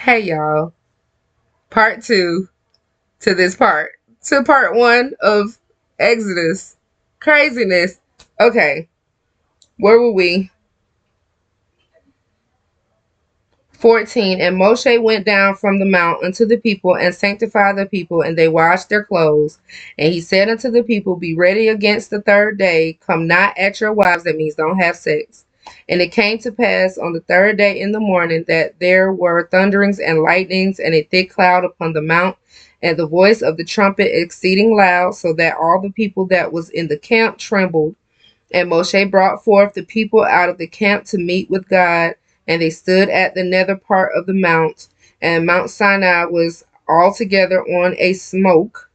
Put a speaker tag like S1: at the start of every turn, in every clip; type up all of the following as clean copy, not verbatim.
S1: Hey y'all, part two to this part. To part one of Exodus. Craziness. Okay, where were we? 14. And Moshe went down from the mount unto the people and sanctified the people, and they washed their clothes. And he said unto the people, be ready against the third day. Come not at your wives, that means don't have sex. And it came to pass on the third day in the morning that there were thunderings and lightnings and a thick cloud upon the mount, and the voice of the trumpet exceeding loud, so that all the people that was in the camp trembled. And Moshe brought forth the people out of the camp to meet with God, and they stood at the nether part of the mount. And Mount Sinai was altogether on a smoke,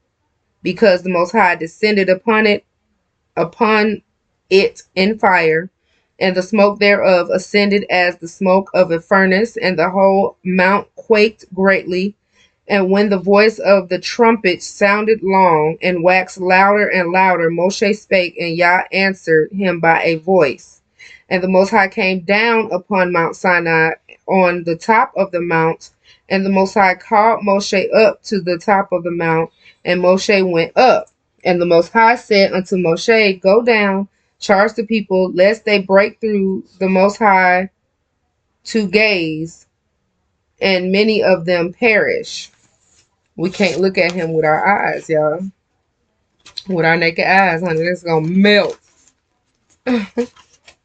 S1: because the Most High descended upon it in fire, and the smoke thereof ascended as the smoke of a furnace, and the whole mount quaked greatly. And when the voice of the trumpet sounded long, and waxed louder and louder, Moshe spake, and Yah answered him by a voice. And the Most High came down upon Mount Sinai on the top of the mount, and the Most High called Moshe up to the top of the mount, and Moshe went up. And the Most High said unto Moshe, go down, charge the people, lest they break through the Most High to gaze, and many of them perish. We can't look at him with our eyes, y'all. With our naked eyes, honey, it's gonna melt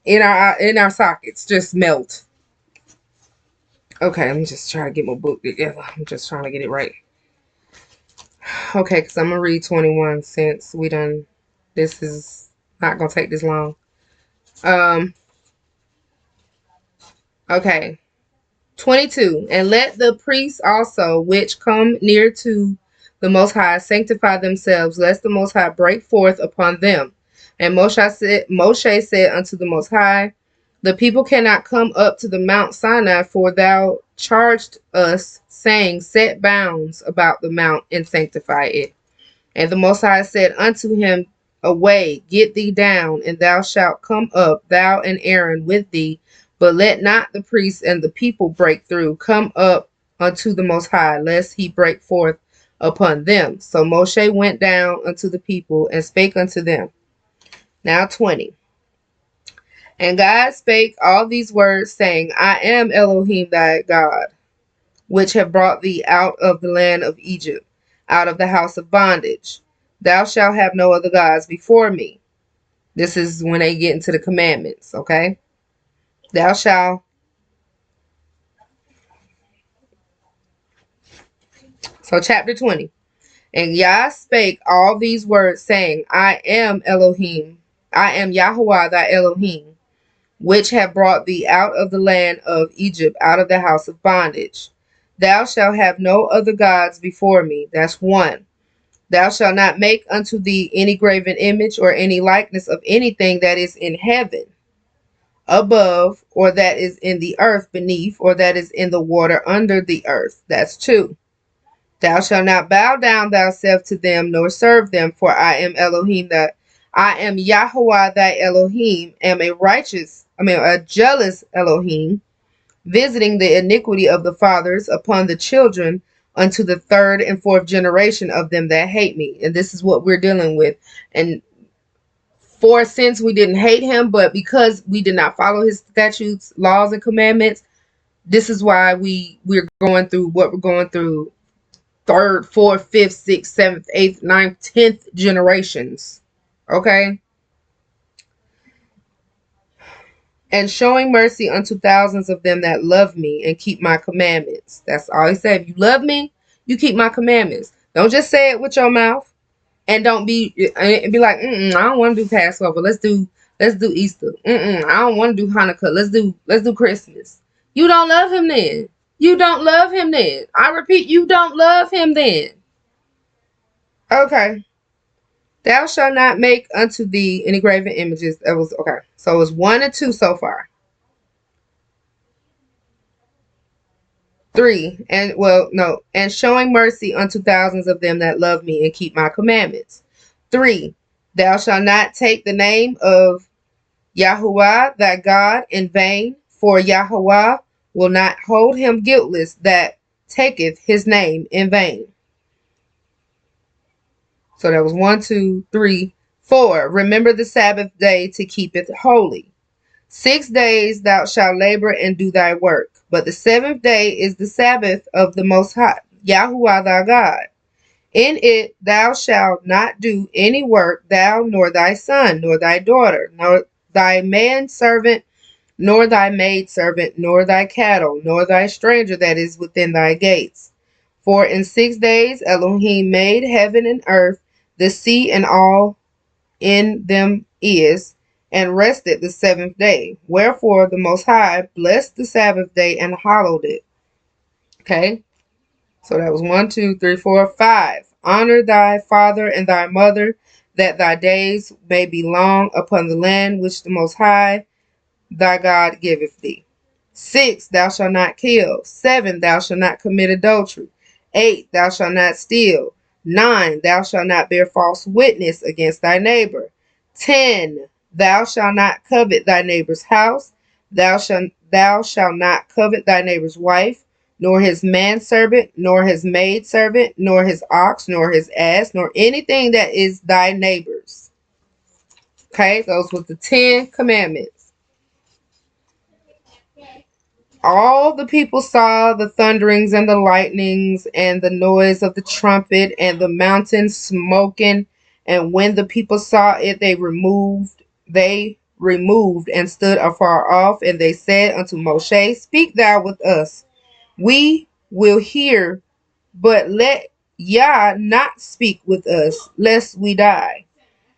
S1: in our sockets. Just melt. Okay, let me just try to get my book together. I'm just trying to get it right. Okay, because I'm gonna read 21 since we done. This is not gonna take this long. Okay. 22. And let the priests also, which come near to the Most High, sanctify themselves, lest the Most High break forth upon them. And Moshe said unto the Most High, the people cannot come up to the Mount Sinai, for thou charged us, saying, set bounds about the mount and sanctify it. And the Most High said unto him, away, get thee down, and thou shalt come up, thou and Aaron with thee. But let not the priests and the people break through. Come up unto the Most High, lest he break forth upon them. So Moshe went down unto the people and spake unto them. Now 20. And God spake all these words, saying, I am Elohim thy God, which have brought thee out of the land of Egypt, out of the house of bondage. Thou shalt have no other gods before me. This is when they get into the commandments, okay? Thou shalt. So chapter 20. And Yah spake all these words, saying, I am Elohim, I am Yahweh thy Elohim, which have brought thee out of the land of Egypt, out of the house of bondage. Thou shalt have no other gods before me. That's one. Thou shalt not make unto thee any graven image or any likeness of anything that is in heaven above, or that is in the earth beneath, or that is in the water under the earth. That's two. Thou shalt not bow down thyself to them, nor serve them, for I am Elohim, that I am Yahweh thy Elohim, am a jealous Elohim, visiting the iniquity of the fathers upon the children unto the third and fourth generation of them that hate me. And this is what we're dealing with. And for since we didn't hate him, but because we did not follow his statutes, laws, and commandments, this is why we're going through what we're going through. Third, fourth, fifth, sixth, seventh, eighth, ninth, 10th generations. Okay? And showing mercy unto thousands of them that love me and keep my commandments. That's all he said. If you love me, you keep my commandments. Don't just say it with your mouth, and don't be like, I don't want to do Passover. Let's do Easter. I don't want to do Hanukkah. Let's do Christmas. You don't love him then. You don't love him then. I repeat, you don't love him then. Okay. Thou shalt not make unto thee any graven images. That was okay. So it's 1 and 2 so far. 3. And showing mercy unto thousands of them that love me and keep my commandments. 3. Thou shalt not take the name of Yahuwah thy God in vain, for Yahuwah will not hold him guiltless that taketh his name in vain. So that was 1, 2, 3, 4. Remember the Sabbath day to keep it holy. 6 days thou shalt labor and do thy work, but the seventh day is the Sabbath of the Most High, Yahuwah thy God. In it thou shalt not do any work, thou, nor thy son, nor thy daughter, nor thy manservant, nor thy maidservant, nor thy cattle, nor thy stranger that is within thy gates. For in 6 days Elohim made heaven and earth, the sea and all in them is, and rested the seventh day. Wherefore the Most High blessed the Sabbath day and hallowed it. Okay, so that was 1, 2, 3, 4, 5. Honor thy father and thy mother, that thy days may be long upon the land which the Most High thy God giveth thee. 6. Thou shalt not kill. 7. Thou shalt not commit adultery. 8. Thou shalt not steal. 9. Thou shalt not bear false witness against thy neighbor. 10. Thou shalt not covet thy neighbor's house. Thou shalt not covet thy neighbor's wife, nor his manservant, nor his maidservant, nor his ox, nor his ass, nor anything that is thy neighbor's. Okay, those were the 10 commandments. All the people saw the thunderings and the lightnings and the noise of the trumpet and the mountain smoking. And when the people saw it, they removed and stood afar off. And they said unto Moshe, Speak thou with us. We will hear, but let Yah not speak with us, lest we die.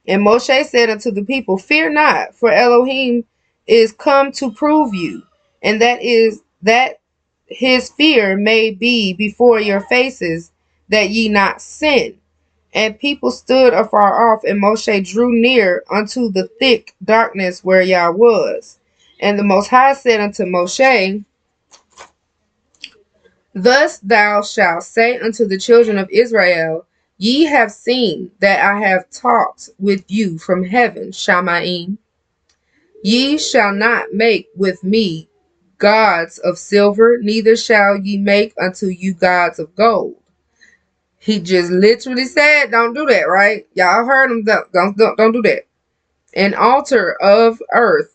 S1: And Moshe said unto the people, Fear not, for Elohim is come to prove you, and that is that his fear may be before your faces, that ye not sin. And people stood afar off, and Moshe drew near unto the thick darkness where Yah was. And the Most High said unto Moshe, Thus thou shalt say unto the children of Israel, Ye have seen that I have talked with you from heaven, Shamaim. Ye shall not make with me gods of silver, neither shall ye make unto you gods of gold. He just literally said, don't do that, right? Y'all heard him. Don't do that. An altar of earth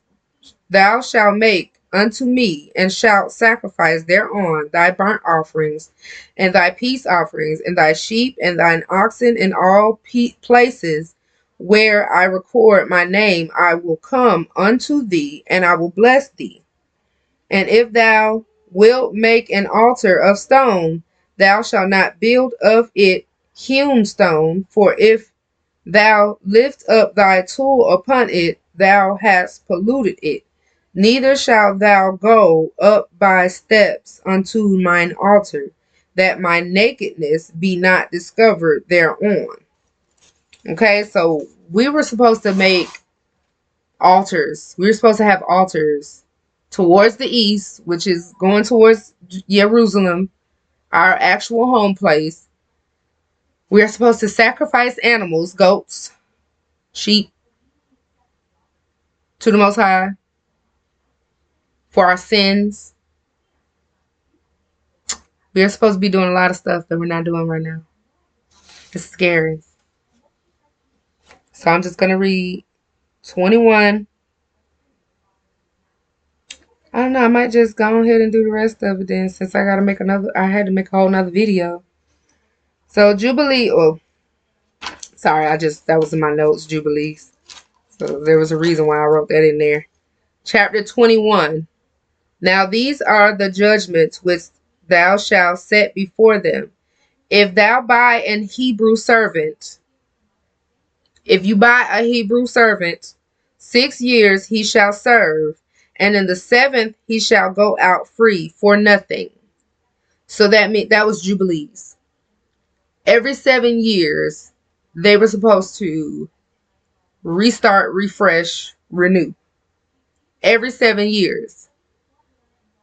S1: thou shalt make unto me, and shalt sacrifice thereon thy burnt offerings, and thy peace offerings, and thy sheep, and thine oxen, in all places where I record my name. I will come unto thee, and I will bless thee. And if thou wilt make an altar of stone, thou shalt not build of it hewn stone, for if thou lift up thy tool upon it, thou hast polluted it. Neither shalt thou go up by steps unto mine altar, that my nakedness be not discovered thereon. Okay, so we were supposed to make altars. We were supposed to have altars towards the east, which is going towards Jerusalem, our actual home place. We are supposed to sacrifice animals, goats, sheep, to the Most High for our sins. We are supposed to be doing a lot of stuff that we're not doing right now. It's scary. So I'm just going to read 21. I don't know. I might just go ahead and do the rest of it then, since I got to make another. I had to make a whole nother video. So Jubilee. Oh, sorry. That was in my notes. Jubilees. So there was a reason why I wrote that in there. Chapter 21. Now these are the judgments which thou shalt set before them. If thou buy an Hebrew servant, if you buy a Hebrew servant, 6 years he shall serve, and in the 7th he shall go out free for nothing. So that was Jubilees. Every 7 years, they were supposed to restart, refresh, renew. Every 7 years.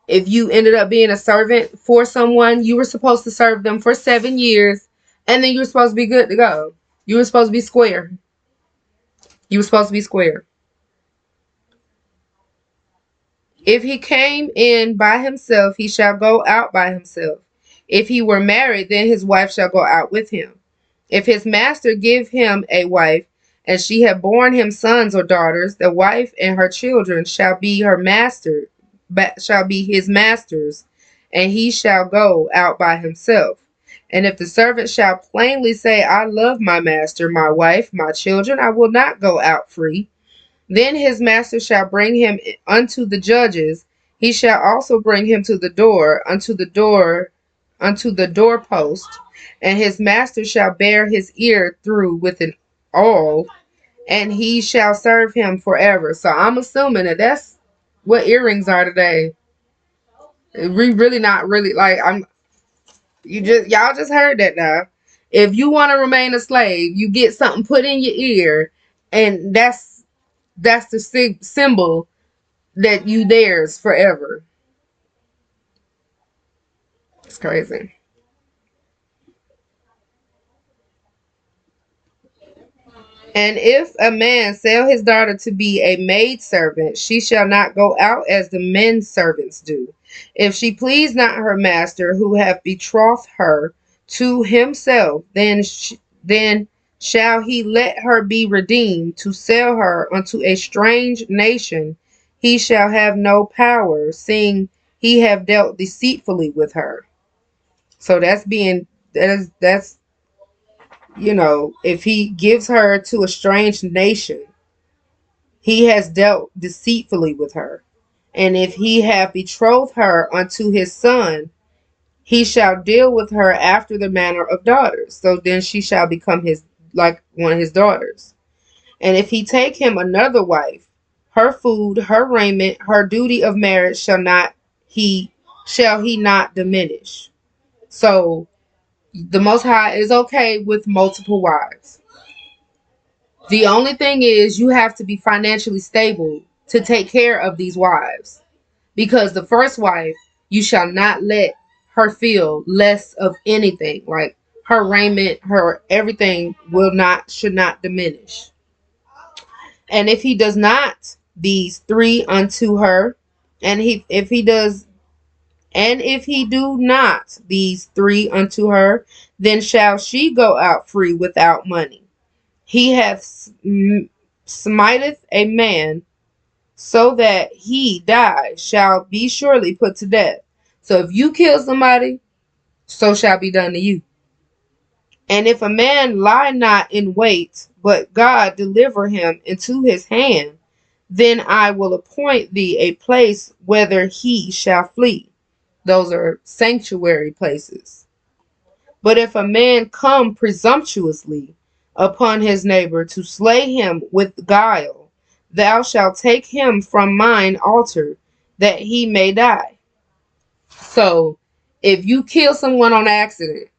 S1: If you ended up being a servant for someone, you were supposed to serve them for 7 years, and then you were supposed to be good to go. You were supposed to be square. You were supposed to be square. If he came in by himself, he shall go out by himself. If he were married, then his wife shall go out with him. If his master give him a wife, and she have borne him sons or daughters, the wife and her children shall be her master, shall be his master's, and he shall go out by himself. And if the servant shall plainly say, I love my master, my wife, my children, I will not go out free, then his master shall bring him unto the judges. He shall also bring him to the door, unto the doorpost, and his master shall bear his ear through with an awl, and he shall serve him forever. So I'm assuming that that's what earrings are today. We really not really like y'all just heard that now. If you want to remain a slave, you get something put in your ear, and that's the symbol that you theirs forever. It's crazy. And if a man sell his daughter to be a maidservant, she shall not go out as the men servants do. If she please not her master, who hath betrothed her to himself, then shall he let her be redeemed. To sell her unto a strange nation, he shall have no power, seeing he have dealt deceitfully with her. So that's if he gives her to a strange nation, he has dealt deceitfully with her. And if he have betrothed her unto his son, he shall deal with her after the manner of daughters. So then she shall become his, like one of his daughters. And if he take him another wife, her food, her raiment, her duty of marriage shall he not diminish. So the Most High is okay with multiple wives. The only thing is you have to be financially stable to take care of these wives. Because the first wife, you shall not let her feel less of anything. Like her raiment, her everything should not diminish. And if he does not these three unto her, and if he do not these three unto her, then shall she go out free without money. He hath smiteth a man so that he die, shall be surely put to death. So if you kill somebody, so shall be done to you. And if a man lie not in wait, but God deliver him into his hand, then I will appoint thee a place whither he shall flee. Those are sanctuary places. But if a man come presumptuously upon his neighbor to slay him with guile, thou shalt take him from mine altar, that he may die. So, if you kill someone on accident,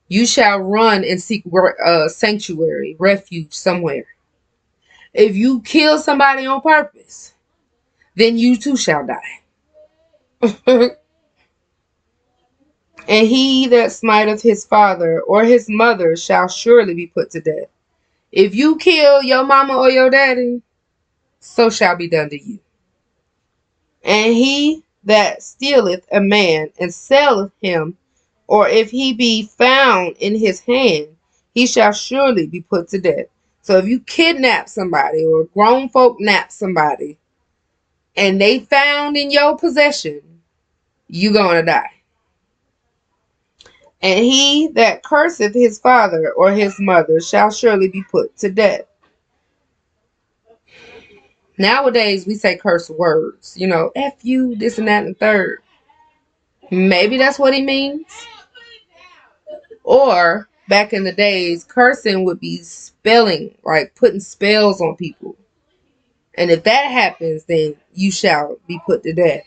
S1: you shall run and seek sanctuary, refuge somewhere. If you kill somebody on purpose, then you too shall die. And he that smiteth his father or his mother shall surely be put to death. If you kill your mama or your daddy, so shall be done to you. And he that stealeth a man and selleth him, or if he be found in his hand, he shall surely be put to death. So if you kidnap somebody or grown folk nap somebody and they found in your possession, you gonna die. And he that curseth his father or his mother shall surely be put to death. Nowadays we say curse words, F you, this and that and the third. Maybe that's what he means. Or back in the days, cursing would be spelling, like putting spells on people. And if that happens, then you shall be put to death.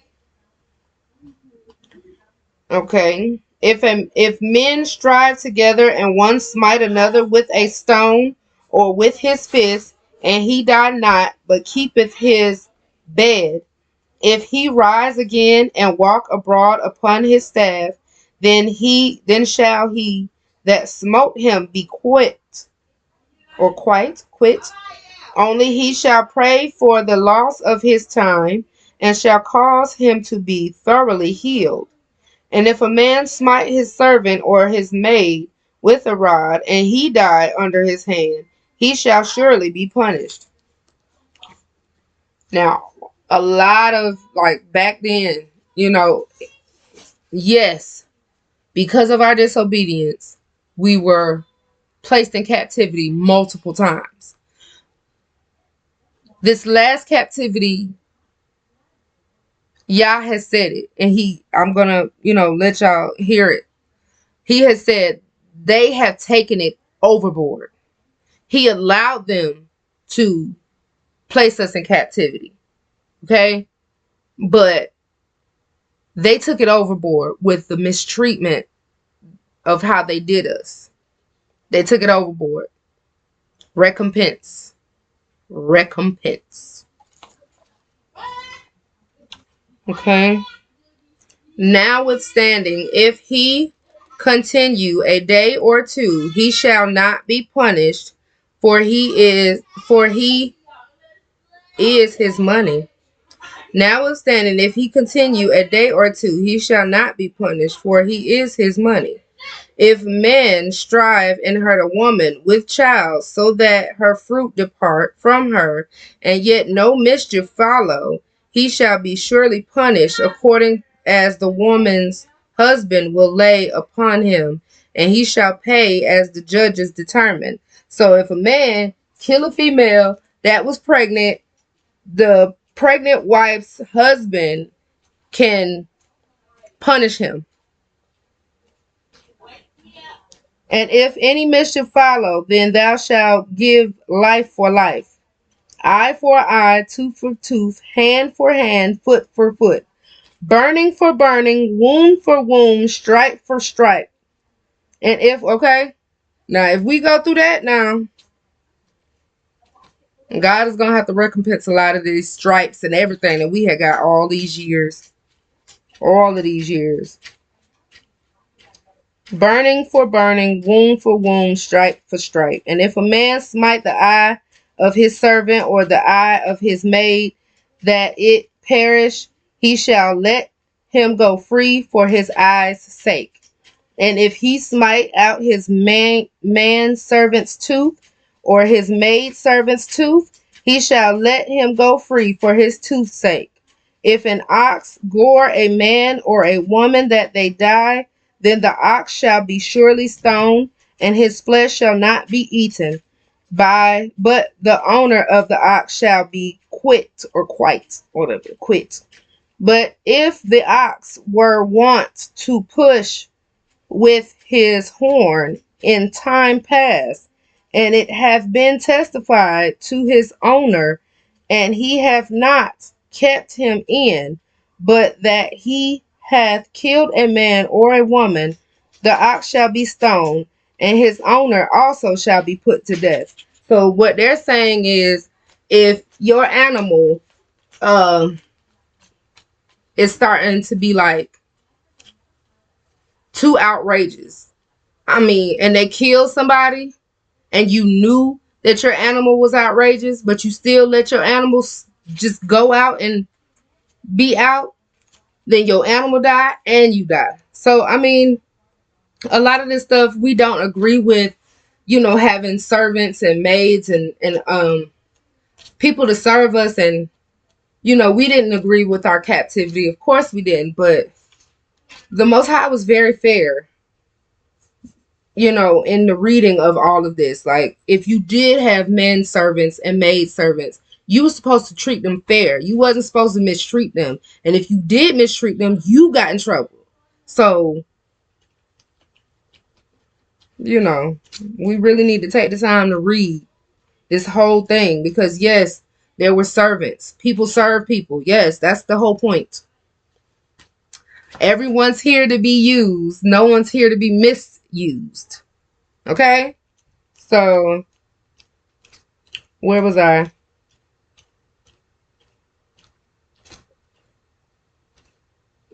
S1: Okay. If men strive together and one smite another with a stone or with his fist, and he die not, but keepeth his bed, if he rise again and walk abroad upon his staff, then shall he that smote him be quit. Only he shall pray for the loss of his time, and shall cause him to be thoroughly healed. And if a man smite his servant or his maid with a rod, and he die under his hand, he shall surely be punished. Now, a lot of, like, back then, yes, because of our disobedience, we were placed in captivity multiple times. This last captivity, Yah has said it, and I'm gonna, let y'all hear it. He has said they have taken it overboard. He allowed them to place us in captivity. Okay? But they took it overboard with the mistreatment of how they did us. They took it overboard. Recompense. Recompense. Okay? Notwithstanding, if he continue a day or two, he shall not be punished, for he is his money. Notwithstanding, if he continue a day or two, he shall not be punished, for he is his money. If men strive and hurt a woman with child, so that her fruit depart from her, and yet no mischief follow, he shall be surely punished according as the woman's husband will lay upon him, and he shall pay as the judges determine. So if a man kill a female that was pregnant, the pregnant wife's husband can punish him. And if any mischief follow, then thou shalt give life for life, eye for eye, tooth for tooth, hand for hand, foot for foot, burning for burning, wound for wound, stripe for stripe. And if we go through that now, God is going to have to recompense a lot of these stripes and everything that we had got all these years. All of these years. Burning for burning, wound for wound, stripe for stripe. And if a man smite the eye of his servant or the eye of his maid, that it perish, he shall let him go free for his eye's sake. And if he smite out his man servant's tooth or his maid servant's tooth, he shall let him go free for his tooth's sake. If an ox gore a man or a woman that they die, then the ox shall be surely stoned, and his flesh shall not be eaten but the owner of the ox shall be quit. But if the ox were wont to push with his horn in time past, and it hath been testified to his owner, and he hath not kept him in, but that he hath killed a man or a woman, the ox shall be stoned, and his owner also shall be put to death. So what they're saying is, if your animal is starting to be like too outrageous, and they kill somebody, and you knew that your animal was outrageous, but you still let your animals just go out and be out, then your animal die and you die. So, a lot of this stuff we don't agree with, having servants and maids and people to serve us. And, we didn't agree with our captivity. Of course we didn't, but the Most High was very fair, in the reading of all of this. Like, if you did have men servants and maid servants, you were supposed to treat them fair. You wasn't supposed to mistreat them. And if you did mistreat them, you got in trouble. So, we really need to take the time to read this whole thing, because yes, there were servants. People serve people. Yes, that's the whole point. Everyone's here to be used. No one's here to be misused. Okay? So, where was I?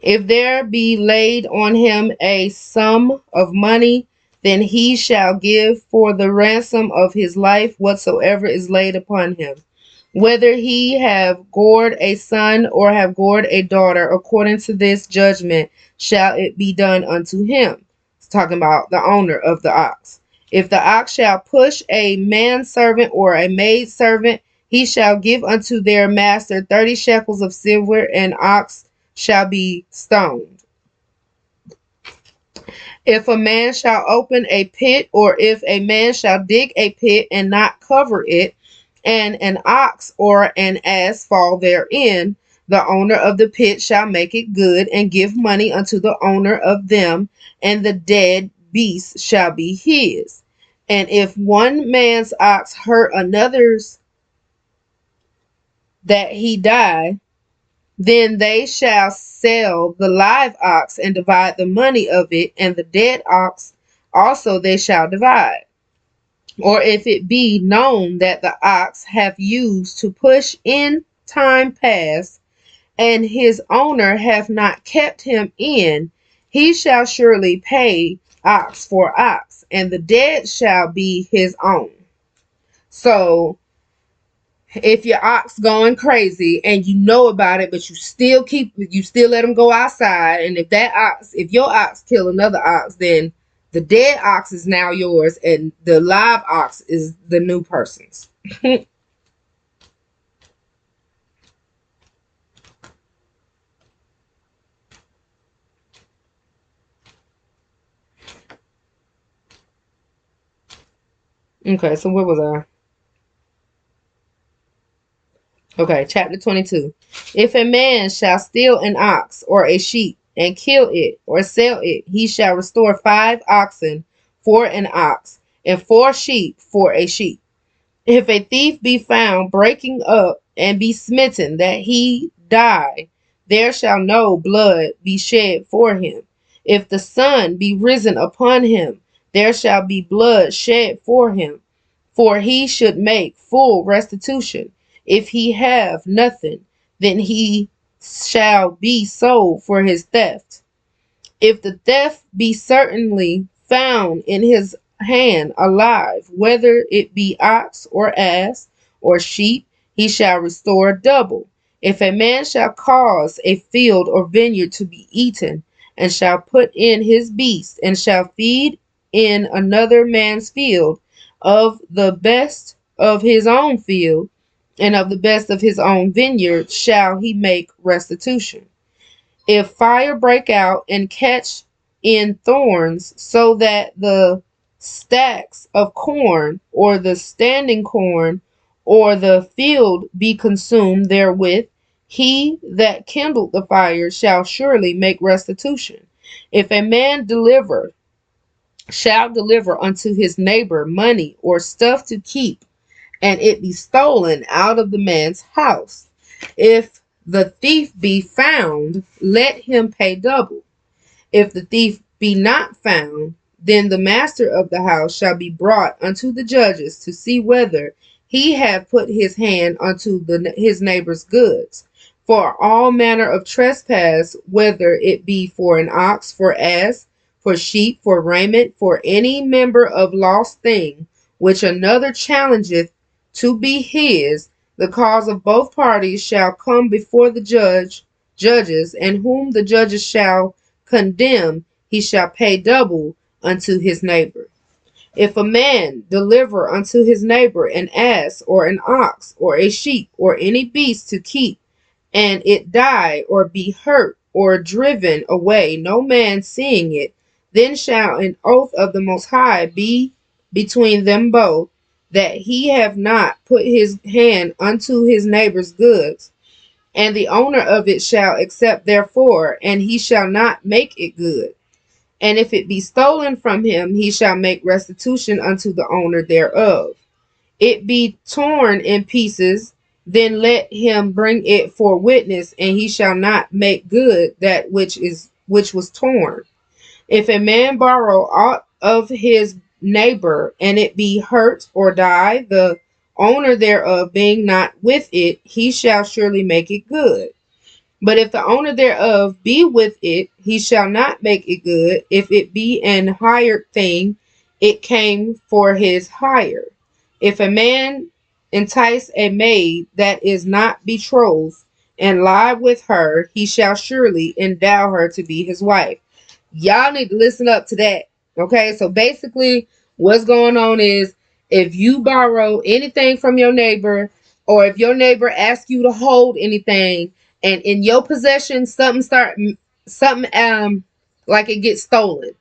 S1: If there be laid on him a sum of money, then he shall give for the ransom of his life whatsoever is laid upon him. whether he have gored a son or have gored a daughter, according to this judgment shall it be done unto him. It's talking about the owner of the ox. If the ox shall push a manservant or a maidservant, he shall give unto their master 30 shekels of silver, and ox shall be stoned. If a man shall open a pit, or if a man shall dig a pit and not cover it, and an ox or an ass fall therein, the owner of the pit shall make it good, and give money unto the owner of them, and the dead beast shall be his. And if one man's ox hurt another's that he die, then they shall sell the live ox and divide the money of it, and the dead ox also they shall divide. Or if it be known that the ox hath used to push in time past, and his owner hath not kept him in, he shall surely pay ox for ox, and the dead shall be his own. So if your ox going crazy and you know about it, but you still let him go outside, and if your ox kill another ox, then the dead ox is now yours, and the live ox is the new person's. Okay, so where was I? Okay, chapter 22. If a man shall steal an ox or a sheep and kill it or sell it, he shall restore 5 oxen for an ox and 4 sheep for a sheep. If a thief be found breaking up and be smitten that he die, there shall no blood be shed for him. If the sun be risen upon him, there shall be blood shed for him, for he should make full restitution. If he have nothing, then he shall be sold for his theft. If the theft be certainly found in his hand alive, whether it be ox or ass or sheep, he shall restore double. If a man shall cause a field or vineyard to be eaten, and shall put in his beast, and shall feed in another man's field, of the best of his own field, and of the best of his own vineyard, shall he make restitution. If fire break out and catch in thorns, so that the stacks of corn, or the standing corn, or the field be consumed therewith, he that kindled the fire shall surely make restitution. If a man shall deliver unto his neighbor money or stuff to keep, and it be stolen out of the man's house, if the thief be found, let him pay double. If the thief be not found, then the master of the house shall be brought unto the judges to see whether he have put his hand unto his neighbor's goods. For all manner of trespass, whether it be for an ox, for ass, for sheep, for raiment, for any member of lost thing, which another challengeth to be his, the cause of both parties shall come before the judges, and whom the judges shall condemn, he shall pay double unto his neighbor. If a man deliver unto his neighbor an ass or an ox or a sheep or any beast to keep, and it die or be hurt or driven away, no man seeing it, then shall an oath of the Most High be between them both, that he have not put his hand unto his neighbor's goods, and the owner of it shall accept therefore, and he shall not make it good. And if it be stolen from him, he shall make restitution unto the owner thereof. It be torn in pieces, then let him bring it for witness, and he shall not make good that which was torn. If a man borrow aught of his neighbor, and it be hurt or die, the owner thereof being not with it, he shall surely make it good. But if the owner thereof be with it, he shall not make it good. If it be an hired thing, it came for his hire. If a man entice a maid that is not betrothed, and lie with her, he shall surely endow her to be his wife. Y'all need to listen up to that. Okay, so basically, what's going on is if you borrow anything from your neighbor, or if your neighbor asks you to hold anything, and in your possession something like it gets stolen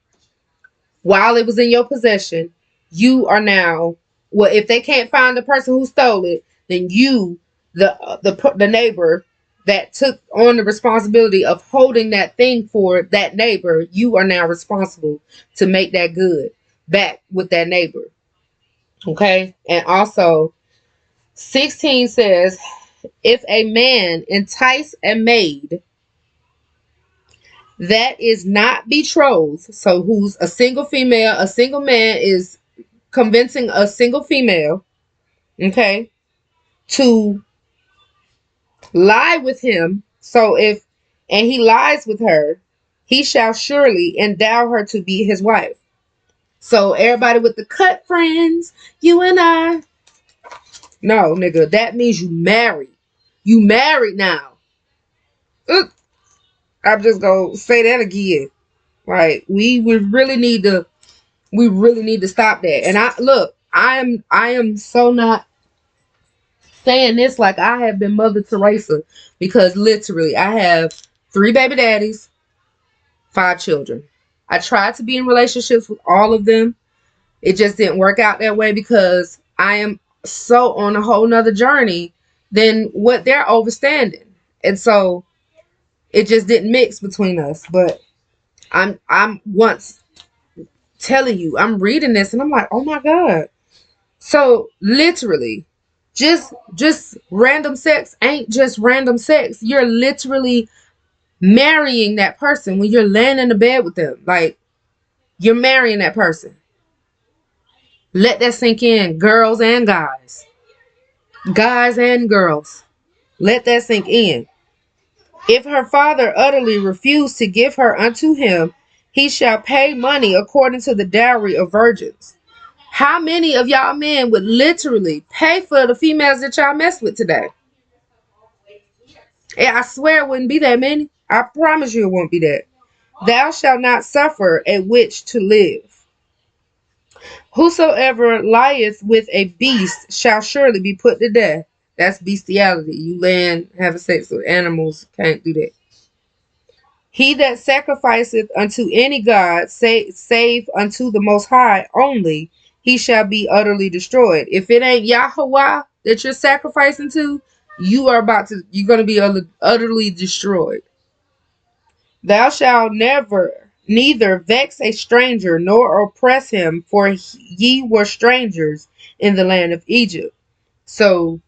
S1: while it was in your possession, you are now, well, if they can't find the person who stole it, then you, the neighbor that took on the responsibility of holding that thing for that neighbor, you are now responsible to make that good back with that neighbor. Okay? And also 16 says, if a man entice a maid that is not betrothed, so who's a single female, a single man is convincing a single female, okay, to lie with him. So and he lies with her, he shall surely endow her to be his wife. So everybody with the cut friends, you and I, no, nigga, that means you married. You married now. I'm just gonna say that again. Like we really need to stop that. And I am so not saying this like I have been Mother Teresa, because literally I have 3 baby daddies, 5 children. I tried to be in relationships with all of them. It just didn't work out that way because I am so on a whole nother journey than what they're overstanding. And so it just didn't mix between us. But I'm once telling you, I'm reading this and I'm like, oh my God. So literally, just random sex ain't just random sex. You're literally marrying that person when you're laying in the bed with them. Like, you're marrying that person. Let that sink in, girls and guys. Guys and girls. Let that sink in. If her father utterly refuse to give her unto him, he shall pay money according to the dowry of virgins. How many of y'all men would literally pay for the females that y'all mess with today? Yeah, I swear it wouldn't be that many. I promise you it won't be that. Thou shalt not suffer a witch to live. Whosoever lieth with a beast shall surely be put to death. That's bestiality. You laying, having sex with animals, can't do that. He that sacrificeth unto any god, save unto the Most High only, he shall be utterly destroyed. If it ain't Yahweh that you're sacrificing to, you're going to be utterly destroyed. Thou shalt neither vex a stranger nor oppress him, for ye were strangers in the land of Egypt. So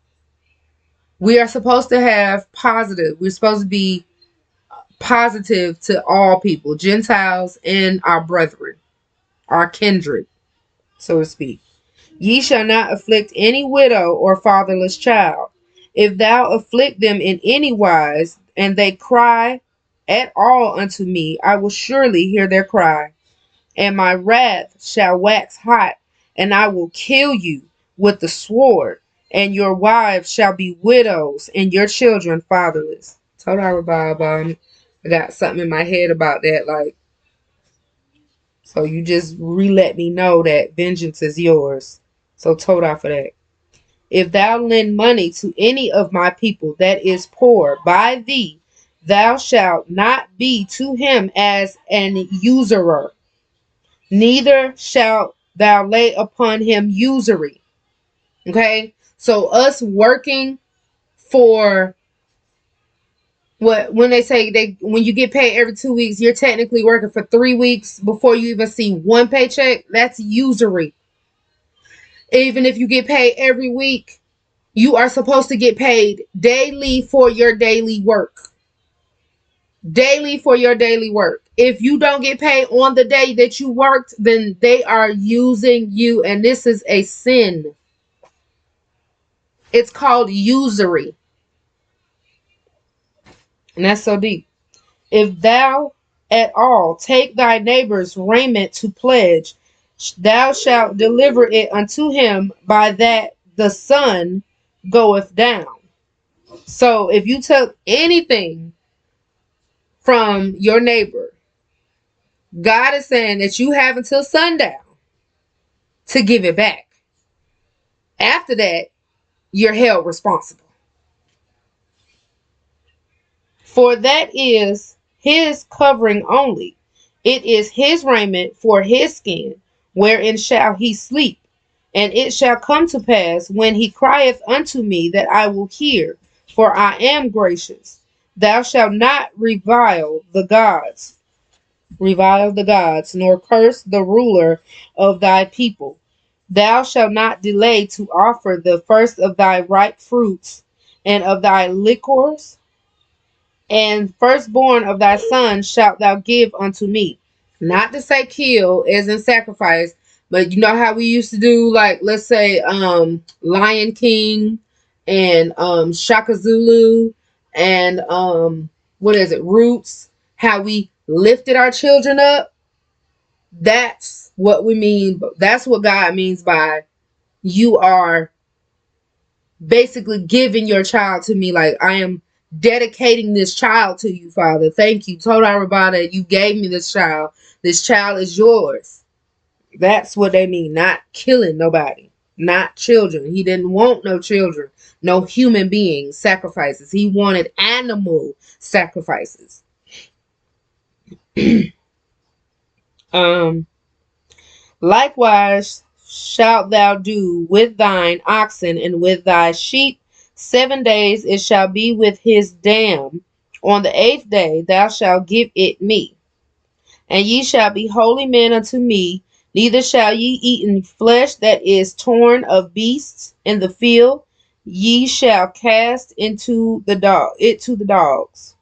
S1: we are supposed to have positive. We're supposed to be positive to all people, Gentiles and our brethren, our kindred, so to speak. Ye shall not afflict any widow or fatherless child. If thou afflict them in any wise, and they cry at all unto me, I will surely hear their cry, and my wrath shall wax hot, and I will kill you with the sword, and your wives shall be widows, and your children fatherless. Told her about I got something in my head about that, like, so you just let me know that vengeance is yours. So Todah for that. If thou lend money to any of my people that is poor by thee, thou shalt not be to him as an usurer, neither shalt thou lay upon him usury. Okay? So us working for when they say when you get paid every 2 weeks, you're technically working for 3 weeks before you even see one paycheck. That's usury. Even if you get paid every week, you are supposed to get paid daily for your daily work. Daily for your daily work. If you don't get paid on the day that you worked, then they are using you, and this is a sin. It's called usury. And that's so deep. If thou at all take thy neighbor's raiment to pledge, thou shalt deliver it unto him by that the sun goeth down. So if you took anything from your neighbor, God is saying that you have until sundown to give it back. After that, you're held responsible. For that is his covering only. It is his raiment for his skin, wherein shall he sleep. And it shall come to pass, when he crieth unto me, that I will hear, for I am gracious. Thou shalt not revile the gods, nor curse the ruler of thy people. Thou shalt not delay to offer the first of thy ripe fruits, and of thy liquors, and firstborn of thy sons shalt thou give unto me. Not to say kill as in sacrifice, but you know how we used to do, like, let's say Lion King and Shaka Zulu and what is it, Roots, how we lifted our children up. That's what we mean. That's what God means by you are basically giving your child to me. Like, I am dedicating this child to you, Father. Thank you. Told Arabada, you gave me this child. This child is yours. That's what they mean. Not killing nobody. Not children. He didn't want no children. No human beings sacrifices. He wanted animal sacrifices. Likewise shalt thou do with thine oxen and with thy sheep. 7 days it shall be with his dam. On the 8th day thou shalt give it me. And ye shall be holy men unto me. Neither shall ye eat any flesh that is torn of beasts in the field. Ye shall cast it to the dogs.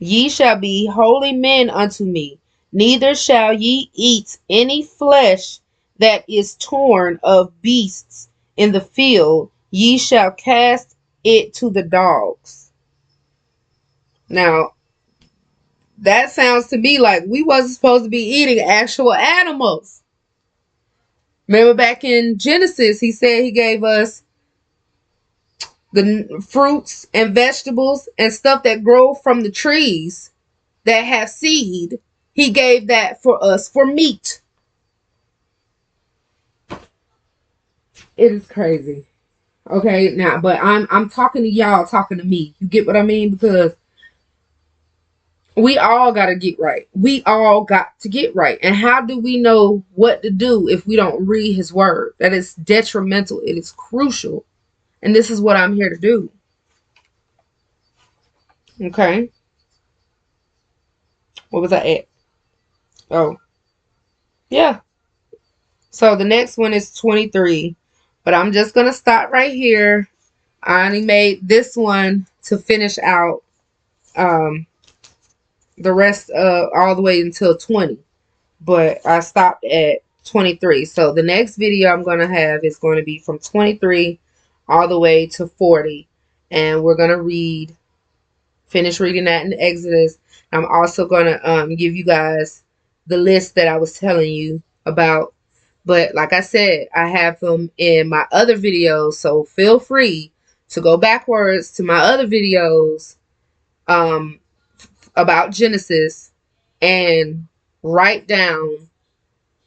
S1: Ye shall be holy men unto me. Neither shall ye eat any flesh that is torn of beasts in the field. Ye shall cast it to the dogs. Now, that sounds to me like we wasn't supposed to be eating actual animals. Remember back in Genesis, he said he gave us the fruits and vegetables and stuff that grow from the trees that have seed. He gave that for us for meat. It is crazy. Okay, now, but I'm talking to y'all, talking to me. You get what I mean? Because we all got to get right. We all got to get right. And how do we know what to do if we don't read his word? That is detrimental. It is crucial. And this is what I'm here to do. Okay. What was I at? Oh, yeah. So the next one is 23. But I'm just going to stop right here. I only made this one to finish out the rest of all the way until 20. But I stopped at 23. So the next video I'm going to have is going to be from 23 all the way to 40. And we're going to finish reading that in Exodus. I'm also going to give you guys the list that I was telling you about. But like I said, I have them in my other videos. So feel free to go backwards to my other videos about Genesis and write down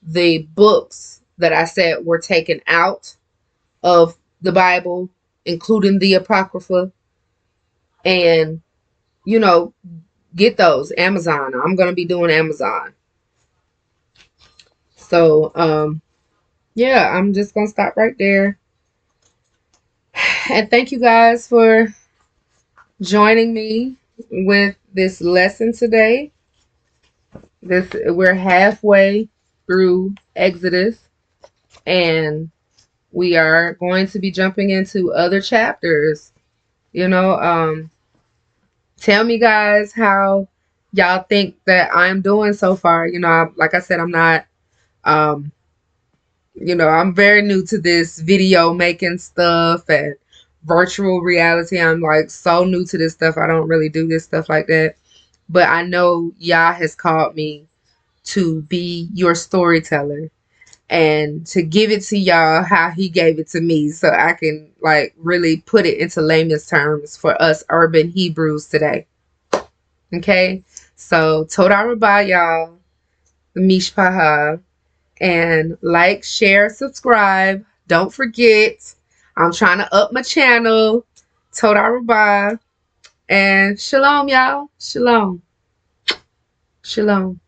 S1: the books that I said were taken out of the Bible, including the Apocrypha, and, you know, get those. Amazon. I'm going to be doing Amazon. So, yeah, I'm just going to stop right there. And thank you guys for joining me with this lesson today. We're halfway through Exodus, and we are going to be jumping into other chapters. You know, tell me, guys, how y'all think that I'm doing so far. You know, like I said, I'm not, you know, I'm very new to this video making stuff and virtual reality. I'm like so new to this stuff. I don't really do this stuff like that. But I know Yah has called me to be your storyteller. and to give it to y'all how he gave it to me, so I can like really put it into layman's terms for us urban Hebrews today. Okay, so Toda Rabah, y'all, Mishpaha, and like, share, subscribe. Don't forget, I'm trying to up my channel. Toda Rabah, and shalom, y'all. Shalom. Shalom.